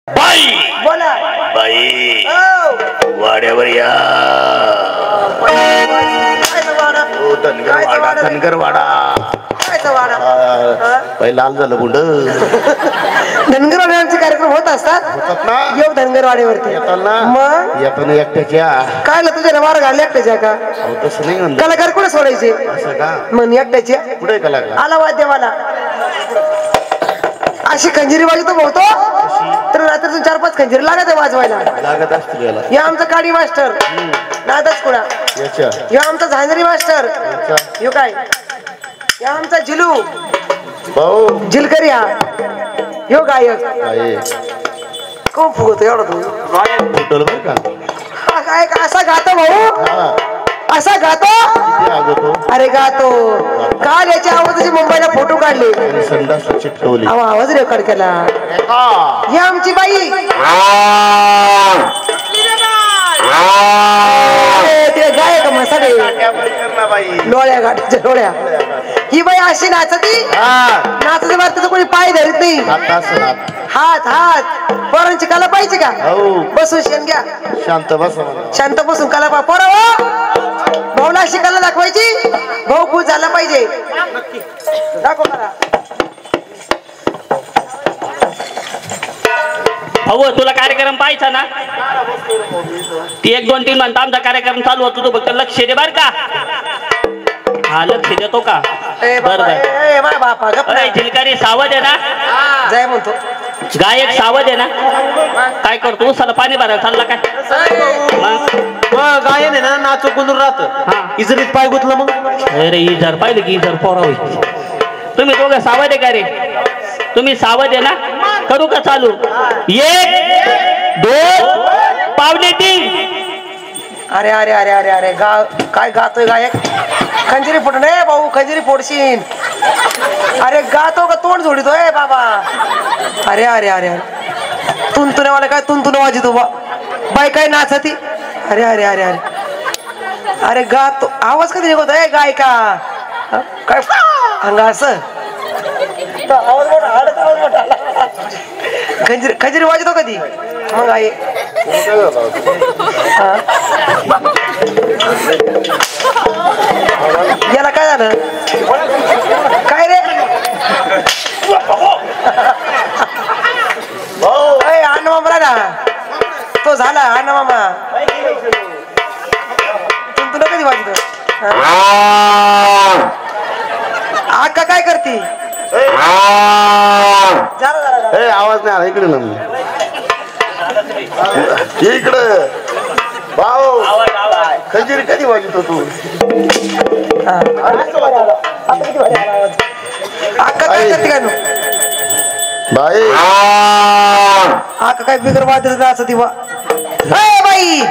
बाई बोला बाई हो वाड्यावर या धनगर वाडा धनगर वाडा पहिला लाल झालं गुंड धनगरवाड्यांचे कार्यक्रम होत असतात होतात ना येऊ धनगरवाडीवरती येतात ना मग येताना एकट्याच्या काय ना तुझ्या वार घालले एकट्याच्या का तसं नाही म्हणत कलाकार कुठे सोडायचे असं का मग एकट्याचे कुठे कलाकार आला वाद्यवाला अशी खंजिरी वाजवतो बहुतो तर रात्रीतून 4-5 खंजिरी लागत आहे वाजवायला लागत असतील याला या आमचा काडी मास्टर नादच कुणा याच्या या आमचा झांजरी मास्टर यो काय या आमचा जिलू भाऊ जिलकरी हा यो गायक आहे कोण फुगतो एवढा तू फुटल बरं का हा गायक असा गातो भाऊ हा असा गातो किती आगतो अरे गातो काल याच्या आवाजाचे मुंबईला फोटो काढले आणि संडास चिटकवली अहो आवाज रेकॉर्ड केला ही आमची बाई ते गायक मसाले डोळ्या गाठीच्या डोळ्या ही बाई अशी नाचती नाचते बरं तिचं कोणी पाय धरीत नाही हात हात पोरांची कला पाहिजे का बसून शेण घ्या शांत बस शांत बसून कला पा पोरा भाऊला अशी कला दाखवायची भाऊ खुश झाला पाहिजे दाखव मला भाऊ तुला कार्यक्रम पाहायचा ना ती 1 2 3 म्हणता आमचा कार्यक्रम चालू होतो तू फक्त लक्ष दे बर का हा लक्ष देतो का बर बर बापा झिलकारी सावध आहे ना जय म्हणतो गायक सावध आहे ना काय करतो उसाला पाणी भरायला चालला काय गायन आहे ना नाचो गुंदूर राहत इजरीत पाय गुतलं मग अरे इजर पाहिलं की इजर पोरावी तुम्ही दोघं सावध आहे का रे तुम्ही सावध आहे ना करू का चालू 1 2 पावणे 3 अरे अरे अरे अरे अरे काय गातोय गायक खंजिरी फोड नाही भाऊ खंजिरी फोडशीन अरे गातो का तोंड जोडितोय बाबा अरे अरे अरे अरे तुंतुनेवाला काय तुंतुने वाजतो बाई काय नाचती अरे अरे अरे अरे अरे गातो आवाज कधी निघतो आहे गायका काय अंगा असं आवाज मोठा आवाज मोठा खंजिरी खंजिरी वाजतो कधी मग आहे याला काय झालं काय रे अण्णा मामा ना तो झाला अण्णा मामा तुला कधी वाजतो आका काय करते आवाज नाही आला इकडे ना इकडं भाऊ खंजीर कधी वाजतो तू आका काय करते काय बाई आका काय बिगर वाजत असं ती बाई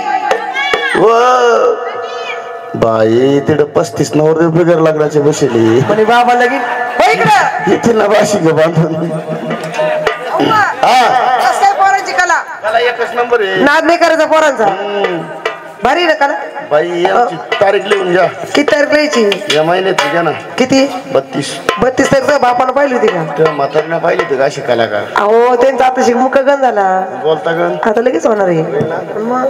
बाई तिकडं 35 नवर बिगर लागण्याचे बसली म्हणे बाबा लगीन इथे ना बाशी ग बांधून पोरांची कला एकच नंबर आहे नाद नाही करायचा पोरांचा भारी ना कला बाई याची तारीख लिहून घ्या किती तारीख लिहायची या महिन्यात घ्या ना किती 32 तारीख बापानं पाहिली होती का तेव्हा म्हातारीने पाहिली होती का अशी कलाकार अहो त्यांचा आता शिकमुख गण झाला बोलता गण आता लगेच होणार आहे मग